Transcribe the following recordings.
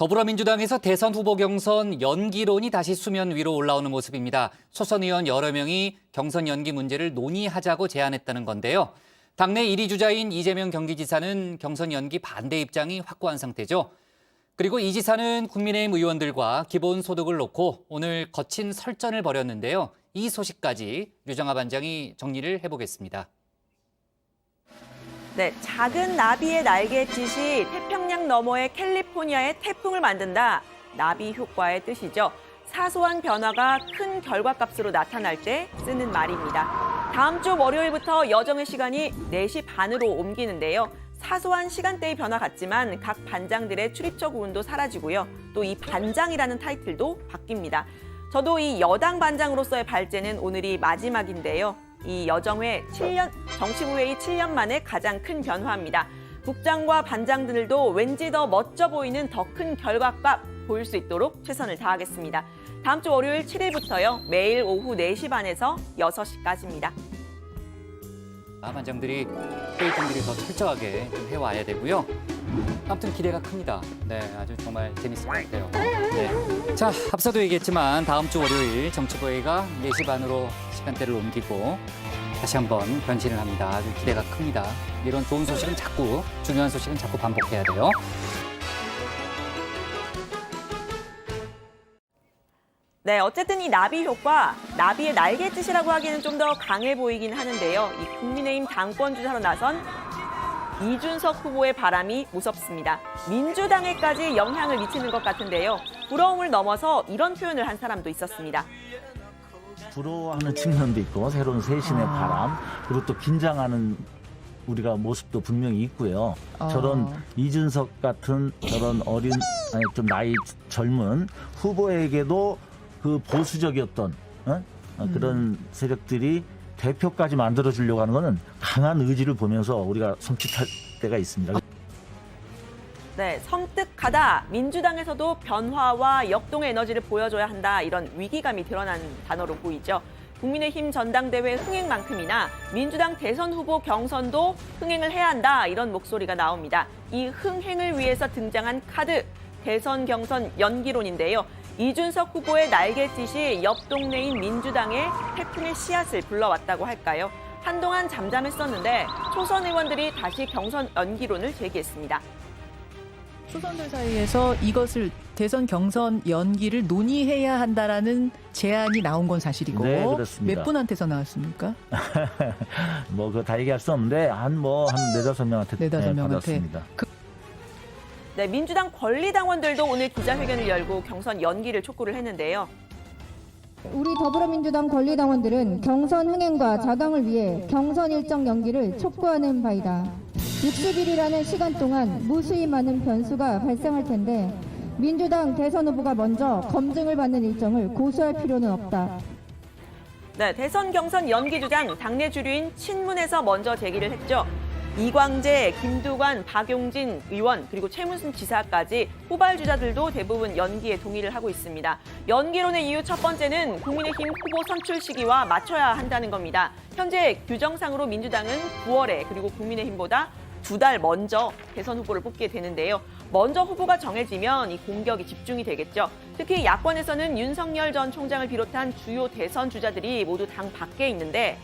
더불어민주당에서 대선 후보 경선 연기론이 다시 수면 위로 올라오는 모습입니다. 초선 의원 여러 명이 경선 연기 문제를 논의하자고 제안했다는 건데요. 당내 1위 주자인 이재명 경기지사는 경선 연기 반대 입장이 확고한 상태죠. 그리고 이 지사는 국민의힘 의원들과 기본소득을 놓고 오늘 거친 설전을 벌였는데요. 이 소식까지 류정아 반장이 정리를 해보겠습니다. 네, 작은 나비의 날갯짓이 태평양 너머의 캘리포니아의 태풍을 만든다. 나비 효과의 뜻이죠. 사소한 변화가 큰 결과값으로 나타날 때 쓰는 말입니다. 다음 주 월요일부터 여정의 시간이 4시 반으로 옮기는데요. 사소한 시간대의 변화 같지만 각 반장들의 출입처 구분도 사라지고요. 또 이 반장이라는 타이틀도 바뀝니다. 저도 이 여당 반장으로서의 발제는 오늘이 마지막인데요. 이 여정회 정치부회의 7년 만에 가장 큰 변화입니다. 국장과 반장들도 왠지 더 멋져 보이는 더 큰 결과값 보일 수 있도록 최선을 다하겠습니다. 다음 주 월요일 7일부터요. 매일 오후 4시 반에서 6시까지입니다. 반장들이 회의 준비를 더 철저하게 좀 해와야 되고요. 아무튼 기대가 큽니다. 네, 아주 정말 재밌을 것 같아요. 네. 자, 앞서도 얘기했지만 다음 주 월요일 정치부회의가 4시 반으로 시간대를 옮기고 다시 한번 변신을 합니다. 아주 기대가 큽니다. 이런 좋은 소식은 중요한 소식은 자꾸 반복해야 돼요. 네, 어쨌든 이 나비 효과, 나비의 날갯짓이라고 하기에는 좀 더 강해 보이긴 하는데요. 이 국민의힘 당권 주자로 나선 이준석 후보의 바람이 무섭습니다. 민주당에까지 영향을 미치는 것 같은데요. 부러움을 넘어서 이런 표현을 한 사람도 있었습니다. 부러워하는 측면도 있고 새로운 쇄신의 바람, 그리고 또 긴장하는 우리가 모습도 분명히 있고요. 저런 이준석 같은 저런 좀 나이 젊은 후보에게도 그 보수적이었던 그런 세력들이 대표까지 만들어주려고 하는 것은 강한 의지를 보면서 우리가 섬찟할 때가 있습니다. 네, 섬뜩하다. 민주당에서도 변화와 역동의 에너지를 보여줘야 한다. 이런 위기감이 드러난 단어로 보이죠. 국민의힘 전당대회 흥행만큼이나 민주당 대선 후보 경선도 흥행을 해야 한다. 이런 목소리가 나옵니다. 이 흥행을 위해서 등장한 카드, 대선 경선 연기론인데요. 이준석 후보의 날갯짓이 옆 동네인 민주당의 태풍의 씨앗을 불러왔다고 할까요? 한동안 잠잠했었는데 초선 의원들이 다시 경선 연기론을 제기했습니다. 초선들 사이에서 이것을 대선 경선 연기를 논의해야 한다라는 제안이 나온 건 사실이고 네, 그렇습니다. 몇 분한테서 나왔습니까? 뭐 그거 다 얘기할 수 없는데 한 4-5명한테 네다섯 명한테. 받았습니다. 네, 민주당 권리당원들도 오늘 기자회견을 열고 경선 연기를 촉구를 했는데요. 우리 더불어민주당 권리당원들은 경선 흥행과 자강을 위해 경선 일정 연기를 촉구하는 바이다. 60일이라는 시간 동안 무수히 많은 변수가 발생할 텐데 민주당 대선 후보가 먼저 검증을 받는 일정을 고수할 필요는 없다. 네, 대선 경선 연기 주장 당내 주류인 친문에서 먼저 제기를 했죠. 이광재, 김두관, 박용진 의원 그리고 최문순 지사까지 후발 주자들도 대부분 연기에 동의를 하고 있습니다. 연기론의 이유 첫 번째는 국민의힘 후보 선출 시기와 맞춰야 한다는 겁니다. 현재 규정상으로 민주당은 9월에 그리고 국민의힘보다 2달 먼저 대선 후보를 뽑게 되는데요. 먼저 후보가 정해지면 이 공격이 집중이 되겠죠. 특히 야권에서는 윤석열 전 총장을 비롯한 주요 대선 주자들이 모두 당 밖에 있는데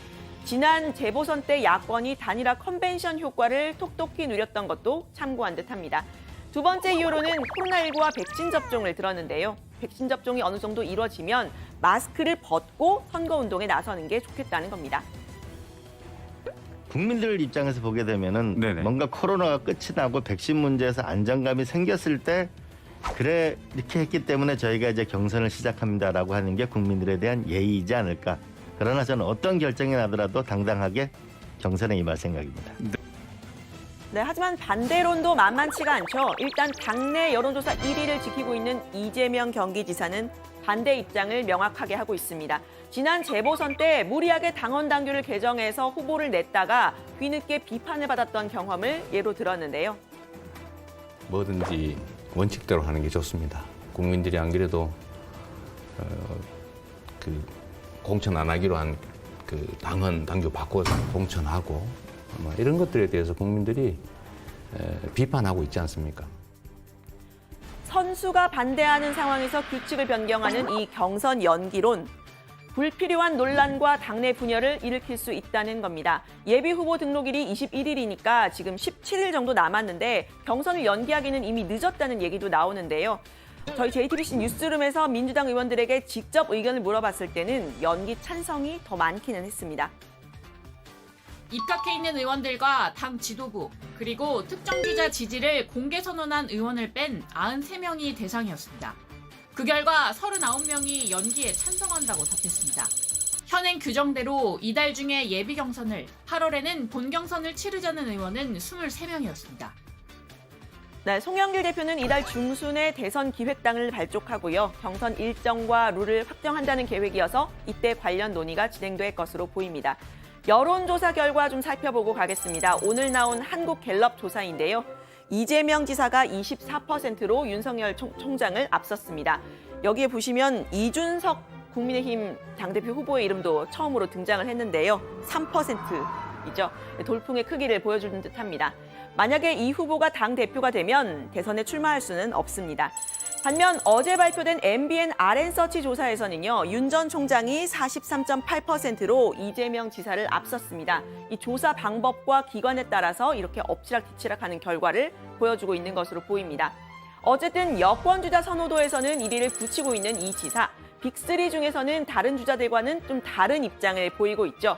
지난 재보선 때 야권이 단일화 컨벤션 효과를 톡톡히 누렸던 것도 참고한 듯합니다. 두 번째 이유로는 코로나19와 백신 접종을 들었는데요. 백신 접종이 어느 정도 이루어지면 마스크를 벗고 선거운동에 나서는 게 좋겠다는 겁니다. 국민들 입장에서 보게 되면은 네네. 뭔가 코로나가 끝이 나고 백신 문제에서 안정감이 생겼을 때 그래 이렇게 했기 때문에 저희가 이제 경선을 시작합니다라고 하는 게 국민들에 대한 예의이지 않을까. 그러나 저는 어떤 결정이 나더라도 당당하게 경선에 임할 생각입니다. 네, 하지만 반대론도 만만치가 않죠. 일단 당내 여론조사 1위를 지키고 있는 이재명 경기지사는 반대 입장을 명확하게 하고 있습니다. 지난 재보선 때 무리하게 당원 당규를 개정해서 후보를 냈다가 뒤늦게 비판을 받았던 경험을 예로 들었는데요. 뭐든지 원칙대로 하는 게 좋습니다. 국민들이 안 그래도 공천 안 하기로 한 그 당원 당규 바꿔서 공천하고 이런 것들에 대해서 국민들이 비판하고 있지 않습니까? 선수가 반대하는 상황에서 규칙을 변경하는 이 경선 연기론. 불필요한 논란과 당내 분열을 일으킬 수 있다는 겁니다. 예비 후보 등록일이 21일이니까 지금 17일 정도 남았는데 경선을 연기하기는 이미 늦었다는 얘기도 나오는데요. 저희 JTBC 뉴스룸에서 민주당 의원들에게 직접 의견을 물어봤을 때는 연기 찬성이 더 많기는 했습니다. 입각해 있는 의원들과 당 지도부, 그리고 특정 주자 지지를 공개 선언한 의원을 뺀 93명이 대상이었습니다. 그 결과 39명이 연기에 찬성한다고 답했습니다. 현행 규정대로 이달 중에 예비 경선을, 8월에는 본 경선을 치르자는 의원은 23명이었습니다. 네, 송영길 대표는 이달 중순에 대선 기획당을 발족하고요. 경선 일정과 룰을 확정한다는 계획이어서 이때 관련 논의가 진행될 것으로 보입니다. 여론조사 결과 좀 살펴보고 가겠습니다. 오늘 나온 한국갤럽 조사인데요. 이재명 지사가 24%로 윤석열 총장을 앞섰습니다. 여기에 보시면 이준석 국민의힘 당대표 후보의 이름도 처음으로 등장을 했는데요. 3%이죠. 돌풍의 크기를 보여주는 듯합니다. 만약에 이 후보가 당대표가 되면 대선에 출마할 수는 없습니다. 반면 어제 발표된 MBN RN서치 조사에서는요. 윤 전 총장이 43.8%로 이재명 지사를 앞섰습니다. 이 조사 방법과 기관에 따라서 이렇게 엎치락뒤치락하는 결과를 보여주고 있는 것으로 보입니다. 어쨌든 여권 주자 선호도에서는 1위를 굳히고 있는 이 지사. 빅3 중에서는 다른 주자들과는 좀 다른 입장을 보이고 있죠.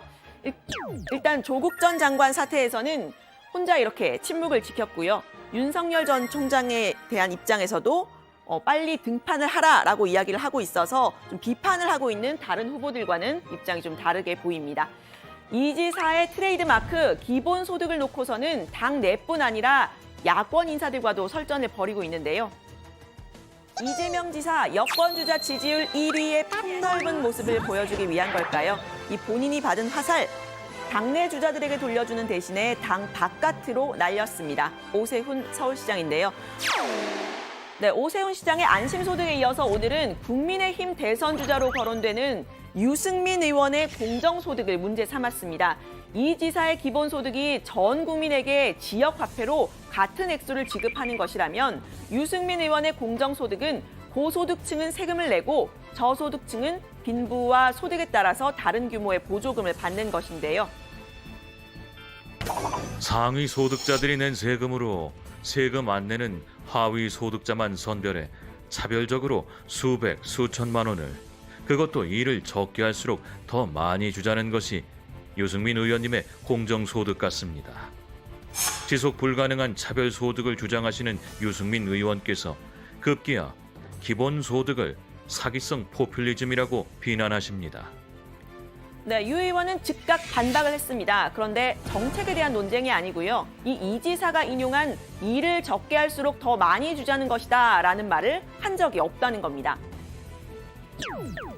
일단 조국 전 장관 사태에서는 혼자 이렇게 침묵을 지켰고요. 윤석열 전 총장에 대한 입장에서도 빨리 등판을 하라라고 이야기를 하고 있어서 좀 비판을 하고 있는 다른 후보들과는 입장이 좀 다르게 보입니다. 이 지사의 트레이드마크 기본소득을 놓고서는 당 내뿐 아니라 야권 인사들과도 설전을 벌이고 있는데요. 이재명 지사 여권 주자 지지율 1위의 폭넓은 모습을 보여주기 위한 걸까요? 이 본인이 받은 화살, 당내 주자들에게 돌려주는 대신에 당 바깥으로 날렸습니다. 오세훈 서울시장인데요. 네, 오세훈 시장의 안심소득에 이어서 오늘은 국민의힘 대선 주자로 거론되는 유승민 의원의 공정소득을 문제 삼았습니다. 이 지사의 기본소득이 전 국민에게 지역화폐로 같은 액수를 지급하는 것이라면 유승민 의원의 공정소득은 고소득층은 세금을 내고 저소득층은 빈부와 소득에 따라서 다른 규모의 보조금을 받는 것인데요. 상위 소득자들이 낸 세금으로 세금 안 내는 하위 소득자만 선별해 차별적으로 수백, 수천만 원을, 그것도 일을 적게 할수록 더 많이 주자는 것이 유승민 의원님의 공정소득 같습니다. 지속 불가능한 차별소득을 주장하시는 유승민 의원께서 급기야 기본소득을 사기성 포퓰리즘이라고 비난하십니다. 네, 유 의원은 즉각 반박을 했습니다. 그런데 정책에 대한 논쟁이 아니고요. 이 지사가 인용한 일을 적게 할수록 더 많이 주자는 것이다 라는 말을 한 적이 없다는 겁니다.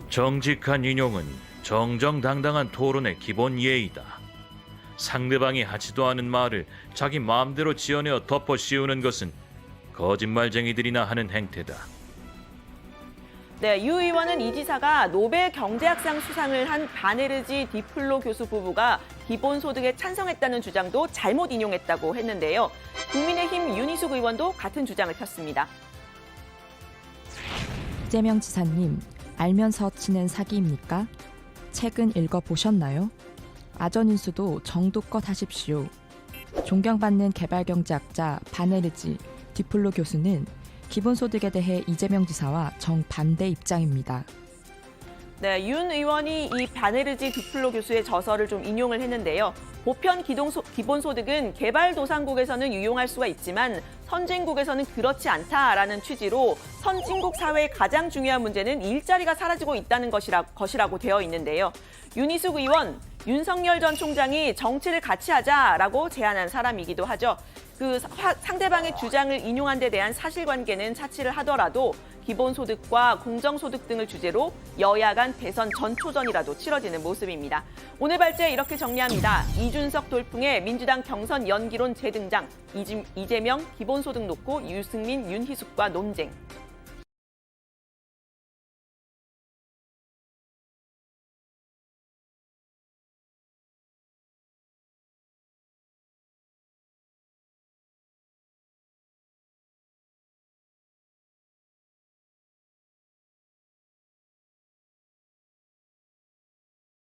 정직한 인용은 정정당당한 토론의 기본 예의다. 상대방이 하지도 않은 말을 자기 마음대로 지어내어 덮어 씌우는 것은 거짓말쟁이들이나 하는 행태다. 네, 유 의원은 이 지사가 노벨 경제학상 수상을 한 바네르지 디플로 교수 부부가 기본소득에 찬성했다는 주장도 잘못 인용했다고 했는데요. 국민의힘 윤희숙 의원도 같은 주장을 폈습니다. 이재명 지사님, 알면서 치는 사기입니까? 책은 읽어보셨나요? 아전인수도 정도껏 하십시오. 존경받는 개발경제학자 바네르지 디플로 교수는 기본소득에 대해 이재명 지사와 정반대 입장입니다. 네, 윤 의원이 이 바네르지 디플로 교수의 저서를 좀 인용을 했는데요. 보편 기본소득은 개발도상국에서는 유용할 수가 있지만 선진국에서는 그렇지 않다라는 취지로 선진국 사회의 가장 중요한 문제는 일자리가 사라지고 있다는 것이라고 되어 있는데요. 윤희숙 의원, 윤석열 전 총장이 정치를 같이 하자라고 제안한 사람이기도 하죠. 그 상대방의 주장을 인용한 데 대한 사실관계는 차치를 하더라도 기본소득과 공정소득 등을 주제로 여야 간 대선 전초전이라도 치러지는 모습입니다. 오늘 발제 이렇게 정리합니다. 이준석 돌풍에 민주당 경선 연기론 재등장, 이재명 기본소득 놓고 유승민, 윤희숙과 논쟁.